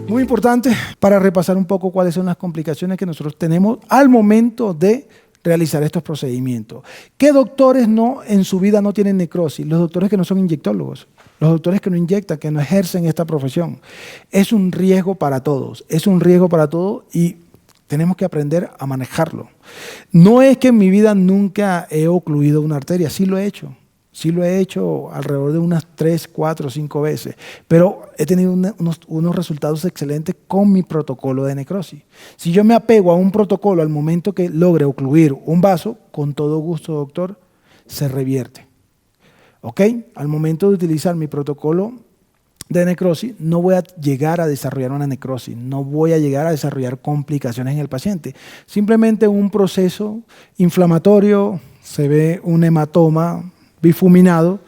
Muy importante para repasar un poco cuáles son las complicaciones que nosotros tenemos al momento de realizar estos procedimientos. ¿Qué doctores en su vida no tienen necrosis? Los doctores que no son inyectólogos, los doctores que no inyectan, que no ejercen esta profesión. Es un riesgo para todos, y tenemos que aprender a manejarlo. No es que en mi vida nunca he ocluido una arteria, sí lo he hecho. Sí lo he hecho alrededor de unas 3, 4, 5 veces, pero he tenido unos resultados excelentes con mi protocolo de necrosis. Si yo me apego a un protocolo al momento que logre ocluir un vaso, con todo gusto, doctor, se revierte. ¿Ok? Al momento de utilizar mi protocolo de necrosis, no voy a llegar a desarrollar una necrosis, no voy a llegar a desarrollar complicaciones en el paciente. Simplemente un proceso inflamatorio, se ve un hematoma bifuminado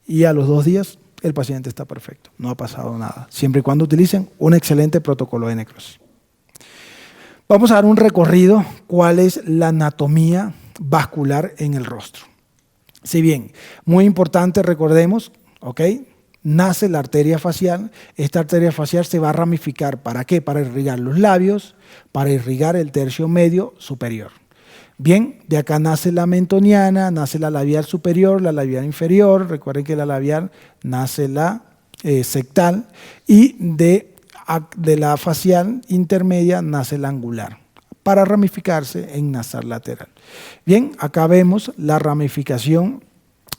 y a los 2 días el paciente está perfecto, no ha pasado nada, siempre y cuando utilicen un excelente protocolo de necrosis. Vamos a dar un recorrido cuál es la anatomía vascular en el rostro. Si bien, muy importante, recordemos, ¿ok? Nace la arteria facial, esta arteria facial se va a ramificar, ¿para qué? Para irrigar los labios, para irrigar el tercio medio superior. Bien, de acá nace la mentoniana, nace la labial superior, la labial inferior, recuerden que la labial nace la sectal, y de la facial intermedia nace la angular, para ramificarse en nasal lateral. Bien, acá vemos la ramificación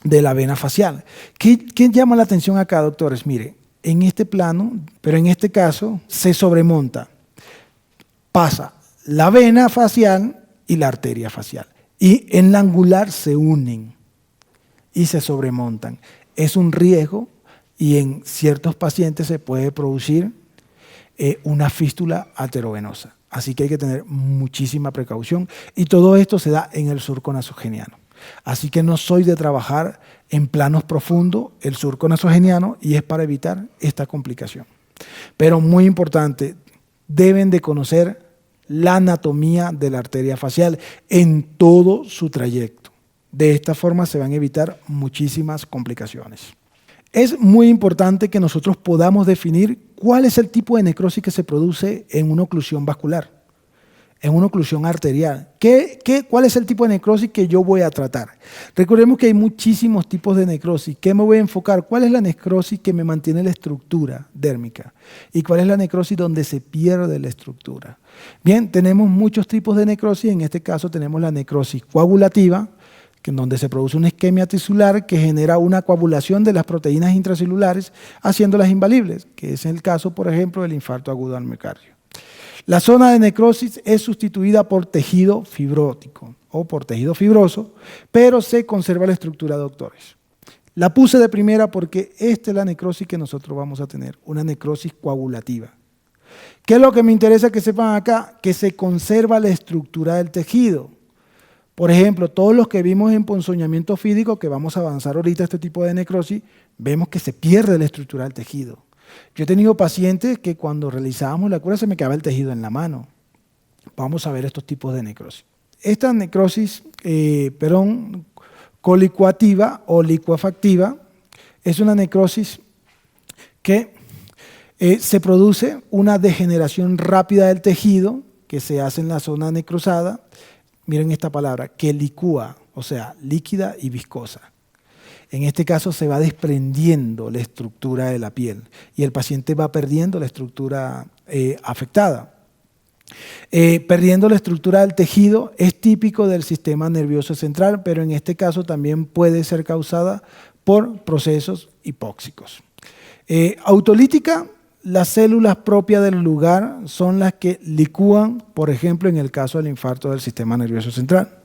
de la vena facial. ¿Qué llama la atención acá, doctores? Mire, en este plano, pero en este caso, se sobremonta, pasa la vena facial y la arteria facial. Y en la angular se unen y se sobremontan. Es un riesgo y en ciertos pacientes se puede producir una fístula arteriovenosa. Así que hay que tener muchísima precaución y todo esto se da en el surco nasogeniano. Así que no soy de trabajar en planos profundos el surco nasogeniano y es para evitar esta complicación. Pero muy importante, deben de conocer la anatomía de la arteria facial en todo su trayecto. De esta forma se van a evitar muchísimas complicaciones. Es muy importante que nosotros podamos definir cuál es el tipo de necrosis que se produce en una oclusión vascular, en una oclusión arterial. ¿Cuál es el tipo de necrosis que yo voy a tratar? Recordemos que hay muchísimos tipos de necrosis. ¿Qué me voy a enfocar? ¿Cuál es la necrosis que me mantiene la estructura dérmica? ¿Y cuál es la necrosis donde se pierde la estructura? Bien, tenemos muchos tipos de necrosis. En este caso tenemos la necrosis coagulativa, en donde se produce una isquemia tisular que genera una coagulación de las proteínas intracelulares, haciéndolas invalibles, que es el caso, por ejemplo, del infarto agudo al miocardio. La zona de necrosis es sustituida por tejido fibrótico o por tejido fibroso, pero se conserva la estructura, doctores. La puse de primera porque esta es la necrosis que nosotros vamos a tener, una necrosis coagulativa. ¿Qué es lo que me interesa que sepan acá? Que se conserva la estructura del tejido. Por ejemplo, todos los que vimos en ponzoñamiento fídico, que vamos a avanzar ahorita este tipo de necrosis, vemos que se pierde la estructura del tejido. Yo he tenido pacientes que cuando realizábamos la cura se me quedaba el tejido en la mano. Vamos a ver estos tipos de necrosis. Esta necrosis, colicoactiva o licuefactiva, es una necrosis que se produce una degeneración rápida del tejido que se hace en la zona necrosada. Miren esta palabra, que licúa, o sea, líquida y viscosa. En este caso se va desprendiendo la estructura de la piel y el paciente va perdiendo la estructura afectada. Perdiendo la estructura del tejido es típico del sistema nervioso central, pero en este caso también puede ser causada por procesos hipóxicos. Autolítica, las células propias del lugar son las que licúan, por ejemplo, en el caso del infarto del sistema nervioso central.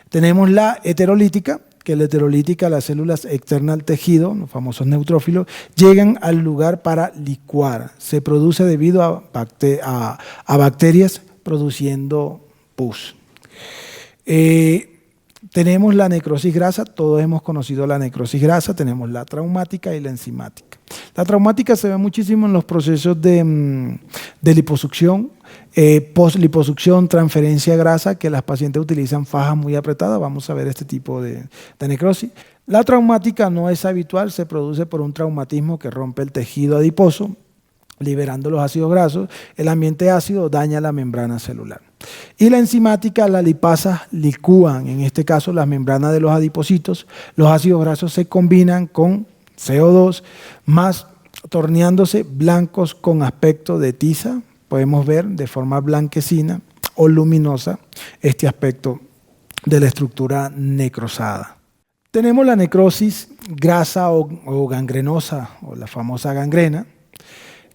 Tenemos la heterolítica, que la heterolítica, las células externas al tejido, los famosos neutrófilos, llegan al lugar para licuar. Se produce debido a bacterias produciendo pus. Tenemos la necrosis grasa, todos hemos conocido la necrosis grasa, tenemos la traumática y la enzimática. La traumática se ve muchísimo en los procesos de liposucción, post-liposucción, transferencia grasa, que las pacientes utilizan fajas muy apretadas. Vamos a ver este tipo de necrosis. La traumática no es habitual, se produce por un traumatismo que rompe el tejido adiposo liberando los ácidos grasos. El ambiente ácido daña la membrana celular. Y la enzimática, las lipasas licúan, en este caso las membranas de los adipocitos. Los ácidos grasos se combinan con CO2, más torneándose blancos con aspecto de tiza. Podemos ver de forma blanquecina o luminosa este aspecto de la estructura necrosada. Tenemos la necrosis grasa o gangrenosa, o la famosa gangrena,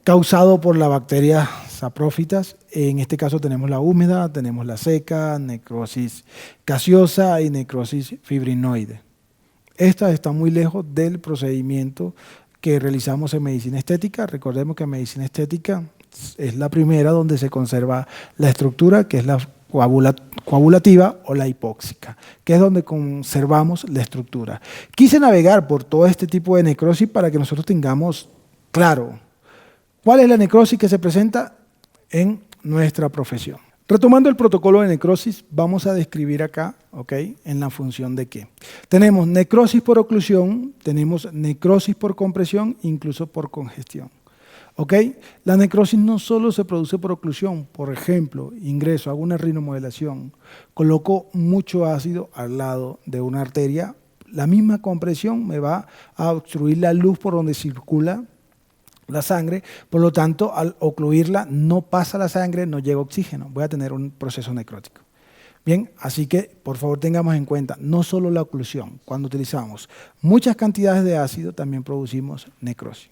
causado por la bacteria saprófitas. En este caso tenemos la húmeda, tenemos la seca, necrosis gaseosa y necrosis fibrinoide. Esta está muy lejos del procedimiento que realizamos en medicina estética. Recordemos que en medicina estética es la primera donde se conserva la estructura, que es la coagulativa o la hipóxica, que es donde conservamos la estructura. Quise navegar por todo este tipo de necrosis para que nosotros tengamos claro cuál es la necrosis que se presenta en nuestra profesión. Retomando el protocolo de necrosis, vamos a describir acá, en la función de qué. Tenemos necrosis por oclusión, tenemos necrosis por compresión, incluso por congestión. La necrosis no solo se produce por oclusión, por ejemplo, ingreso, hago una rinomodelación, coloco mucho ácido al lado de una arteria, la misma compresión me va a obstruir la luz por donde circula la sangre, por lo tanto, al ocluirla no pasa la sangre, no llega oxígeno, voy a tener un proceso necrótico. Bien, así que por favor tengamos en cuenta, no solo la oclusión, cuando utilizamos muchas cantidades de ácido también producimos necrosis.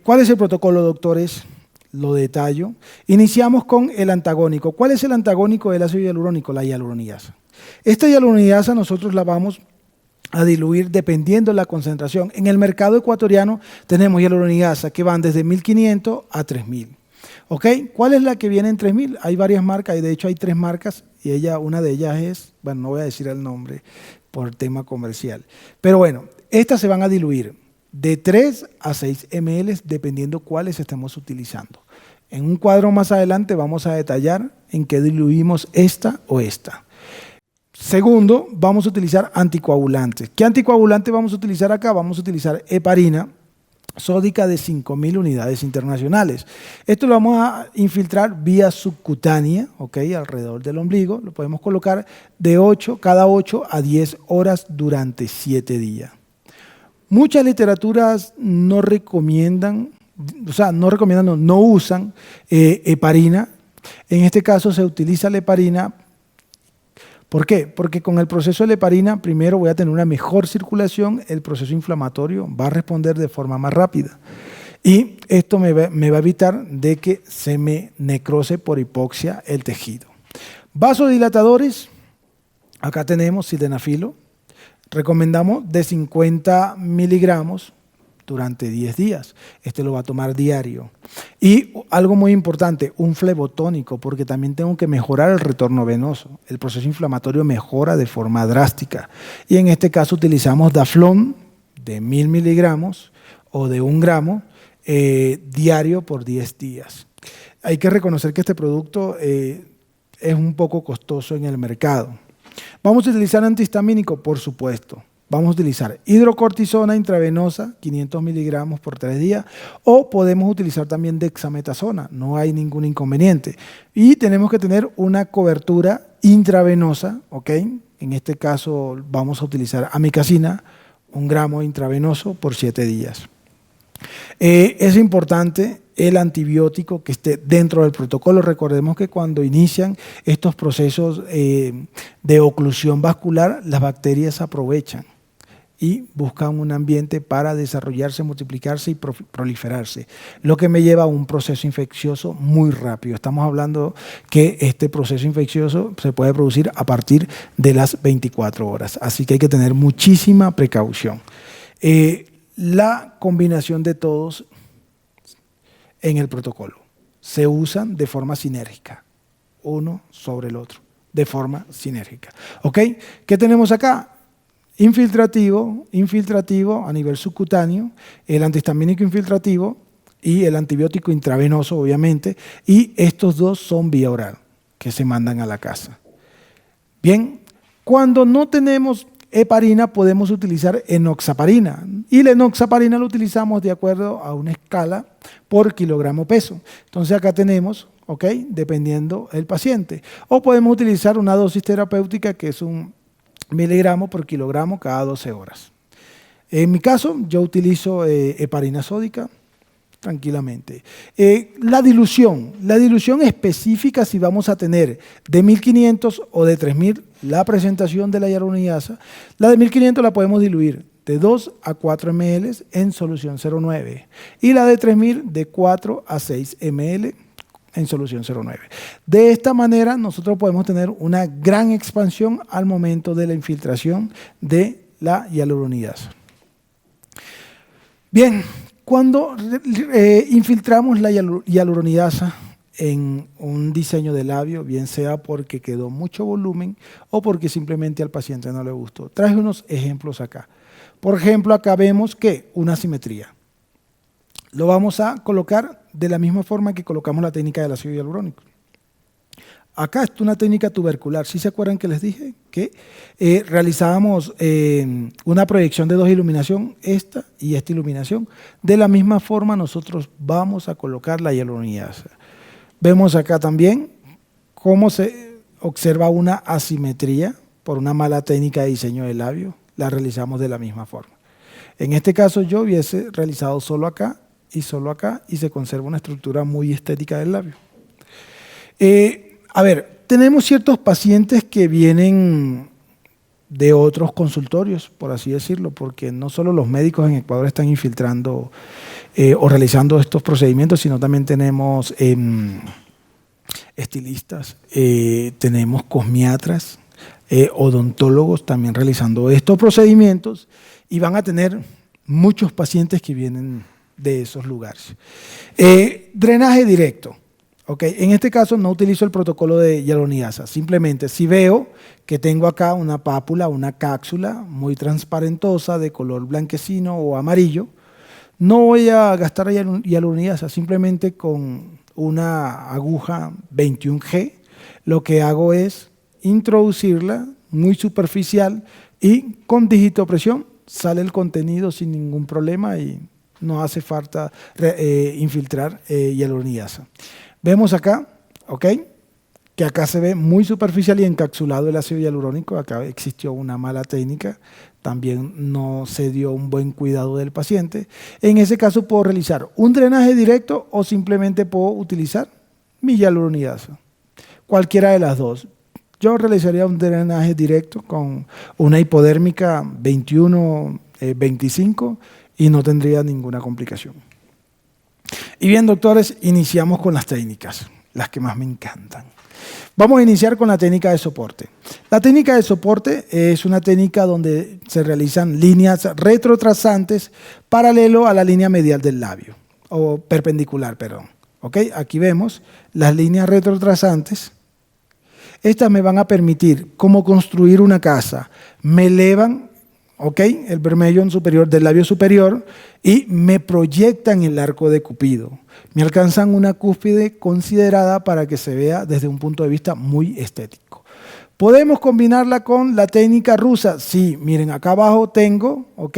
¿Cuál es el protocolo, doctores? Lo detallo. Iniciamos con el antagónico. ¿Cuál es el antagónico del ácido hialurónico? La hialuronidasa. Esta hialuronidasa nosotros la vamos a diluir dependiendo de la concentración. En el mercado ecuatoriano tenemos hialuronidasa que van desde 1500 a 3000. ¿Cuál es la que viene en 3000? Hay varias marcas, y de hecho hay 3 marcas, y una de ellas es, bueno, no voy a decir el nombre por tema comercial, pero bueno, estas se van a diluir de 3 a 6 ml dependiendo cuáles estemos utilizando. En un cuadro más adelante vamos a detallar en qué diluimos esta o esta. Segundo, vamos a utilizar anticoagulantes. ¿Qué anticoagulante vamos a utilizar acá? Vamos a utilizar heparina sódica de 5000 unidades internacionales. Esto lo vamos a infiltrar vía subcutánea, alrededor del ombligo. Lo podemos colocar de cada 8 a 10 horas durante 7 días. Muchas literaturas no usan heparina. En este caso se utiliza la heparina. ¿Por qué? Porque con el proceso de la heparina, primero voy a tener una mejor circulación, el proceso inflamatorio va a responder de forma más rápida. Y esto me va a evitar de que se me necrose por hipoxia el tejido. Vasodilatadores, acá tenemos sildenafilo. Recomendamos de 50 miligramos durante 10 días. Este lo va a tomar diario. Y algo muy importante, un flebotónico, porque también tengo que mejorar el retorno venoso. El proceso inflamatorio mejora de forma drástica. Y en este caso utilizamos Daflón de 1000 miligramos o de 1 gramo diario por 10 días. Hay que reconocer que este producto es un poco costoso en el mercado. ¿Vamos a utilizar antihistamínico? Por supuesto. Vamos a utilizar hidrocortisona intravenosa, 500 miligramos por 3 días, o podemos utilizar también dexametasona, no hay ningún inconveniente. Y tenemos que tener una cobertura intravenosa, En este caso vamos a utilizar amicacina, 1 gramo intravenoso por 7 días. Es importante el antibiótico que esté dentro del protocolo. Recordemos que cuando inician estos procesos de oclusión vascular, las bacterias aprovechan y buscan un ambiente para desarrollarse, multiplicarse y proliferarse, lo que me lleva a un proceso infeccioso muy rápido. Estamos hablando que este proceso infeccioso se puede producir a partir de las 24 horas, así que hay que tener muchísima precaución. La combinación de todos en el protocolo se usan de forma sinérgica, uno sobre el otro, de forma sinérgica. ¿Qué tenemos acá? Infiltrativo a nivel subcutáneo, el antihistamínico infiltrativo y el antibiótico intravenoso, obviamente, y estos dos son vía oral, que se mandan a la casa. Bien, cuando no tenemos heparina podemos utilizar enoxaparina. Y la enoxaparina la utilizamos de acuerdo a una escala por kilogramo peso. Entonces acá tenemos, ¿ok? Dependiendo el paciente. O podemos utilizar una dosis terapéutica que es 1 miligramo por kilogramo cada 12 horas. En mi caso, yo utilizo heparina sódica tranquilamente. La dilución específica, si vamos a tener de 1500 o de 3000 la presentación de la hialuronidasa, la de 1500 la podemos diluir de 2 a 4 ml en solución 0,9 y la de 3000 de 4 a 6 ml en solución 0,9. De esta manera nosotros podemos tener una gran expansión al momento de la infiltración de la hialuronidasa. Bien, cuando infiltramos la hialuronidasa en un diseño de labio, bien sea porque quedó mucho volumen o porque simplemente al paciente no le gustó. Traje unos ejemplos acá. Por ejemplo, acá vemos que una simetría. Lo vamos a colocar de la misma forma que colocamos la técnica del ácido hialurónico. Acá es una técnica tubercular. ¿Sí se acuerdan que les dije que realizábamos una proyección de 2 iluminación, esta y esta iluminación? De la misma forma nosotros vamos a colocar la hialuronidasa. Vemos acá también cómo se observa una asimetría por una mala técnica de diseño del labio. La realizamos de la misma forma. En este caso yo hubiese realizado solo acá y se conserva una estructura muy estética del labio. A ver, tenemos ciertos pacientes que vienen de otros consultorios, por así decirlo, porque no solo los médicos en Ecuador están infiltrando o realizando estos procedimientos, sino también tenemos estilistas, tenemos cosmiatras, odontólogos también realizando estos procedimientos y van a tener muchos pacientes que vienen de esos lugares. Drenaje directo. Okay. En este caso no utilizo el protocolo de hialuronidasa, simplemente si veo que tengo acá una pápula, una cápsula muy transparentosa de color blanquecino o amarillo, no voy a gastar hialuronidasa, simplemente con una aguja 21G lo que hago es introducirla muy superficial y con digitopresión sale el contenido sin ningún problema y no hace falta infiltrar hialuronidasa. Vemos acá, ¿ok? Que acá se ve muy superficial y encapsulado el ácido hialurónico. Acá existió una mala técnica, también no se dio un buen cuidado del paciente. En ese caso puedo realizar un drenaje directo o simplemente puedo utilizar mi hialuronidasa. Cualquiera de las dos. Yo realizaría un drenaje directo con una hipodérmica 21-25 y no tendría ninguna complicación. Y bien, doctores, iniciamos con las técnicas, las que más me encantan. Vamos a iniciar con la técnica de soporte. La técnica de soporte es una técnica donde se realizan líneas retrotrasantes paralelo a la línea medial del labio, o perpendicular, perdón. ¿Okay? Aquí vemos las líneas retrotrasantes. Estas me van a permitir cómo construir una casa. Me elevan, ¿okay?, el vermellón superior del labio superior y me proyectan el arco de Cupido. Me alcanzan una cúspide considerada para que se vea desde un punto de vista muy estético. ¿Podemos combinarla con la técnica rusa? Sí, miren, acá abajo tengo, ¿ok?,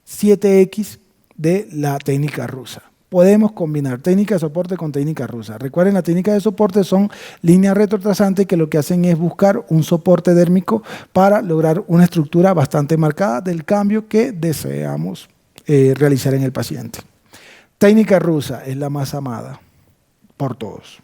7X de la técnica rusa. Podemos combinar técnica de soporte con técnica rusa. Recuerden, la técnica de soporte son líneas retrotrasantes que lo que hacen es buscar un soporte dérmico para lograr una estructura bastante marcada del cambio que deseamos realizar en el paciente. Técnica rusa es la más amada por todos.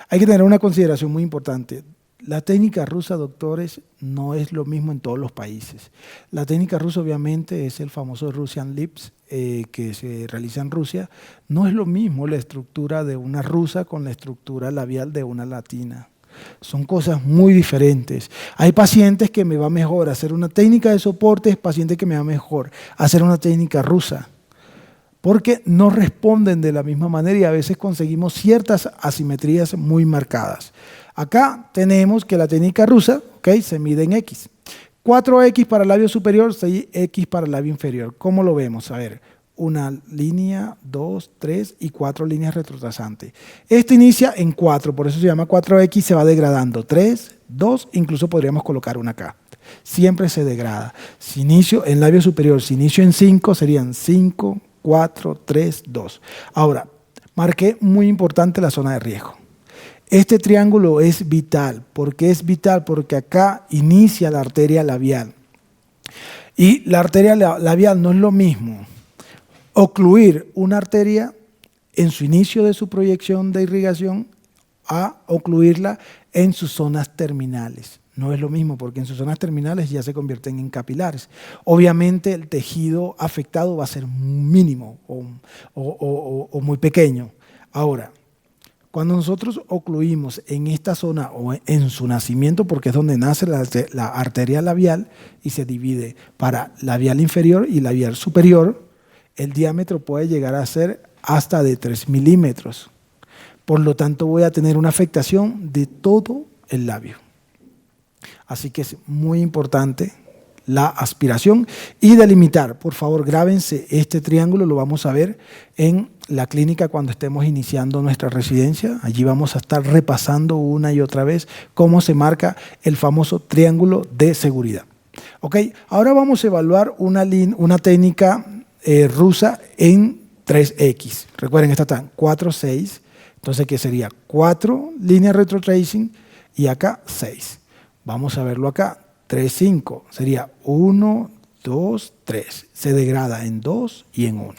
Hay que tener una consideración muy importante. La técnica rusa, doctores, no es lo mismo en todos los países. La técnica rusa obviamente es el famoso Russian Lips que se realiza en Rusia. No es lo mismo la estructura de una rusa con la estructura labial de una latina. Son cosas muy diferentes. Hay pacientes que me va mejor hacer una técnica de soporte, es paciente que me va mejor hacer una técnica rusa, porque no responden de la misma manera y a veces conseguimos ciertas asimetrías muy marcadas. Acá tenemos que la técnica rusa, ¿okay?, se mide en X. 4X para el labio superior, 6X para el labio inferior. ¿Cómo lo vemos? A ver, una línea, 2, 3 y 4 líneas retrotrasantes. Este inicia en 4, por eso se llama 4X, se va degradando. 3, 2, incluso podríamos colocar una acá. siempre se degrada. Si inicio en labio superior, si inicio en 5, serían 5, 4, 3, 2. Ahora, marqué muy importante la zona de riesgo. Este triángulo es vital. ¿Por qué es vital? Porque acá inicia la arteria labial. Y la arteria labial no es lo mismo ocluir una arteria en su inicio de su proyección de irrigación a ocluirla en sus zonas terminales. No es lo mismo porque en sus zonas terminales ya se convierten en capilares. Obviamente el tejido afectado va a ser mínimo o muy pequeño. Ahora, cuando nosotros ocluimos en esta zona o en su nacimiento, porque es donde nace la arteria labial y se divide para labial inferior y labial superior, el diámetro puede llegar a ser hasta de 3 milímetros. Por lo tanto, voy a tener una afectación de todo el labio. Así que es muy importante la aspiración y delimitar. Por favor, grábense este triángulo, lo vamos a ver en la clínica cuando estemos iniciando nuestra residencia. Allí vamos a estar repasando una y otra vez cómo se marca el famoso triángulo de seguridad. ¿Ok? Ahora vamos a evaluar una técnica rusa en 3X. Recuerden, esta está 4, 6. Entonces, ¿qué sería? 4 líneas retrotracing y acá 6. Vamos a verlo acá. 3, 5. Sería 1, 2, 3. Se degrada en 2 y en 1.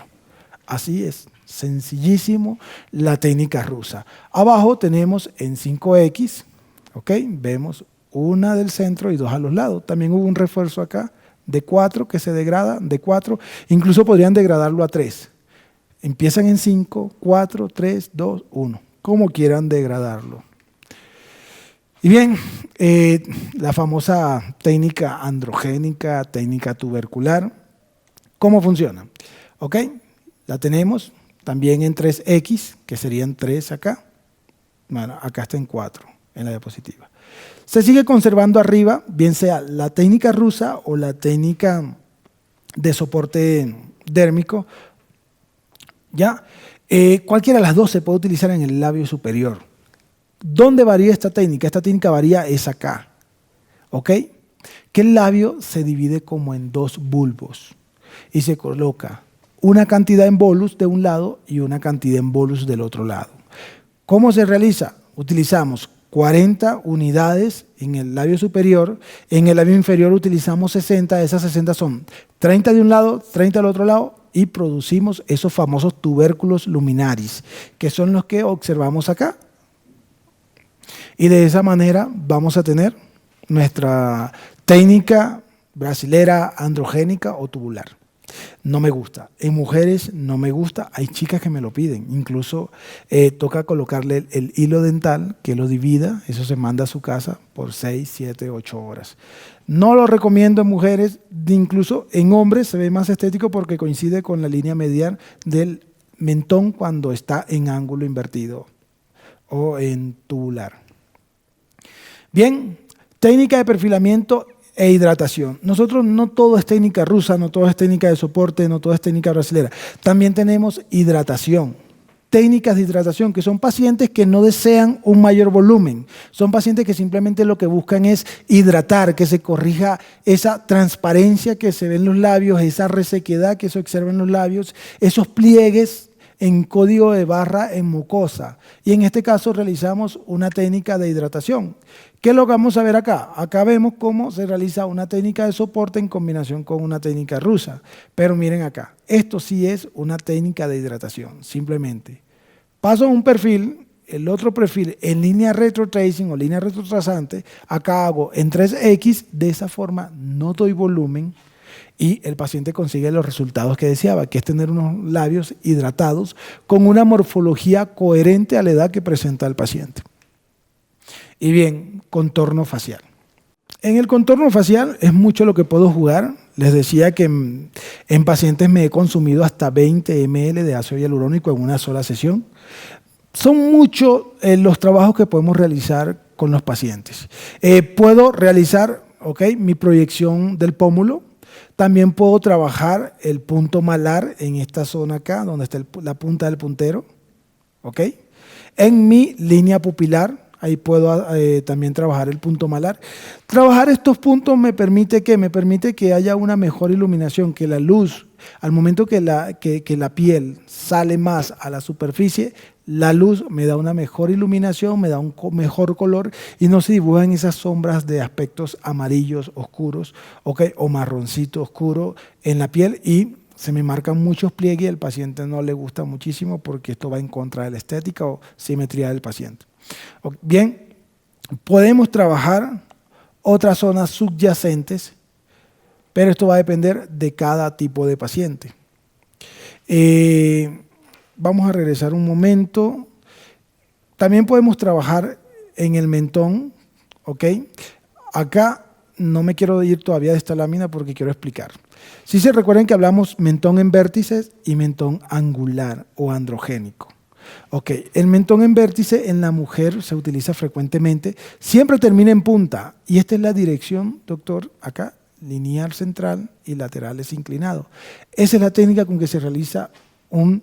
Así es. Sencillísimo la técnica rusa. Abajo tenemos en 5X. ¿Ok? Vemos una del centro y 2 a los lados. También hubo un refuerzo acá de 4 que se degrada, de 4. Incluso podrían degradarlo a 3. Empiezan en 5, 4, 3, 2, 1. Como quieran degradarlo. Y bien, la famosa técnica androgénica, técnica tubercular, ¿cómo funciona? ¿Ok? La tenemos también en 3X, que serían 3 acá. Bueno, acá está en 4, en la diapositiva. Se sigue conservando arriba, bien sea la técnica rusa o la técnica de soporte dérmico. ¿Ya? Cualquiera de las dos se puede utilizar en el labio superior. ¿Dónde varía esta técnica? Esta técnica varía es acá. ¿Ok? Que el labio se divide como en 2 bulbos y se coloca una cantidad en bolus de un lado y una cantidad en bolus del otro lado. ¿Cómo se realiza? Utilizamos 40 unidades en el labio superior, en el labio inferior utilizamos 60, esas 60 son 30 de un lado, 30 del otro lado y producimos esos famosos tubérculos luminaris, que son los que observamos acá. Y de esa manera vamos a tener nuestra técnica brasilera androgénica o tubular. No me gusta. En mujeres no me gusta. Hay chicas que me lo piden. Incluso toca colocarle el hilo dental que lo divida. Eso se manda a su casa por 6, 7, 8 horas. No lo recomiendo en mujeres. Incluso en hombres se ve más estético porque coincide con la línea medial del mentón cuando está en ángulo invertido o en tubular. Bien, técnica de perfilamiento e hidratación. Nosotros no todo es técnica rusa, no todo es técnica de soporte, no todo es técnica brasilera. También tenemos hidratación. Técnicas de hidratación que son pacientes que no desean un mayor volumen. Son pacientes que simplemente lo que buscan es hidratar, que se corrija esa transparencia que se ve en los labios, esa resequedad que se observa en los labios, esos pliegues en código de barra en mucosa. Y en este caso realizamos una técnica de hidratación. ¿Qué es lo que vamos a ver acá? Acá vemos cómo se realiza una técnica de soporte en combinación con una técnica rusa. Pero miren acá, esto sí es una técnica de hidratación, simplemente. Paso a un perfil, el otro perfil en línea retrotracing o línea retrotrazante, acá hago en 3X, de esa forma no doy volumen, y el paciente consigue los resultados que deseaba, que es tener unos labios hidratados con una morfología coherente a la edad que presenta el paciente. Y bien, contorno facial. En el contorno facial es mucho lo que puedo jugar. Les decía que en pacientes me he consumido hasta 20 ml de ácido hialurónico en una sola sesión. Son muchos los trabajos que podemos realizar con los pacientes. Puedo realizar mi proyección del pómulo. También puedo trabajar el punto malar en esta zona acá, donde está la punta del puntero. En mi línea pupilar, Ahí puedo también trabajar el punto malar. Trabajar estos puntos me permite que haya una mejor iluminación, que la luz, al momento que la piel sale más a la superficie, la luz me da una mejor iluminación, me da un mejor color y no se dibujan esas sombras de aspectos amarillos oscuros, ¿okay? O marroncito oscuro en la piel y se me marcan muchos pliegues y al paciente no le gusta muchísimo porque esto va en contra de la estética o simetría del paciente. Bien, podemos trabajar otras zonas subyacentes, pero esto va a depender de cada tipo de paciente. Vamos a regresar un momento. También podemos trabajar en el mentón, ¿ok? Acá no me quiero ir todavía de esta lámina porque quiero explicar. Si se recuerdan que hablamos mentón en vértices y mentón angular o androgénico. Ok, el mentón en vértice en la mujer se utiliza frecuentemente, siempre termina en punta y esta es la dirección, doctor, acá, lineal central y laterales inclinado. Esa es la técnica con que se realiza un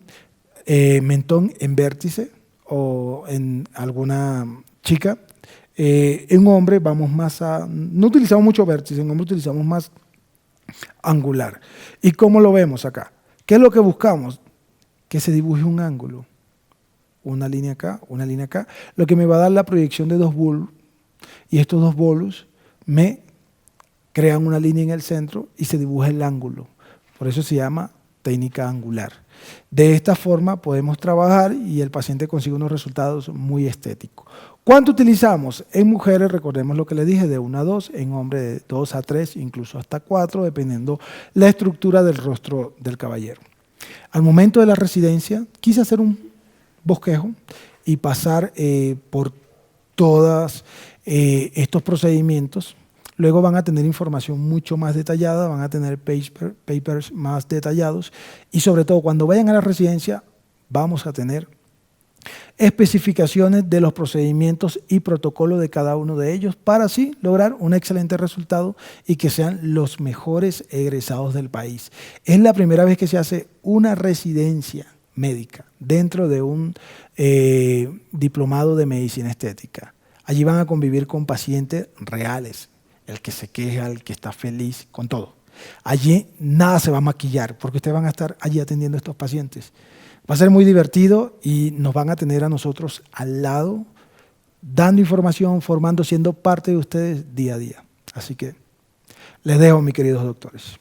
mentón en vértice o en alguna chica. En un hombre vamos más a, no utilizamos mucho vértice, en hombre utilizamos más angular. ¿Y cómo lo vemos acá? ¿Qué es lo que buscamos? Que se dibuje un ángulo. Una línea acá, una línea acá, lo que me va a dar la proyección de dos bulbos, y estos dos bulbos me crean una línea en el centro y se dibuja el ángulo. Por eso se llama técnica angular. De esta forma podemos trabajar y el paciente consigue unos resultados muy estéticos. ¿Cuánto utilizamos? En mujeres, recordemos lo que les dije, de 1 a 2, en hombres de 2 a 3, incluso hasta 4, dependiendo la estructura del rostro del caballero. Al momento de la residencia, quise hacer un bosquejo y pasar por todos estos procedimientos. Luego van a tener información mucho más detallada, van a tener papers más detallados y sobre todo cuando vayan a la residencia vamos a tener especificaciones de los procedimientos y protocolo de cada uno de ellos para así lograr un excelente resultado y que sean los mejores egresados del país. Es la primera vez que se hace una residencia médica dentro de un diplomado de medicina estética. Allí van a convivir con pacientes reales, el que se queja, el que está feliz, con todo. Allí nada se va a maquillar porque ustedes van a estar allí atendiendo a estos pacientes. Va a ser muy divertido y nos van a tener a nosotros al lado, dando información, formando, siendo parte de ustedes día a día. Así que les dejo, mis queridos doctores.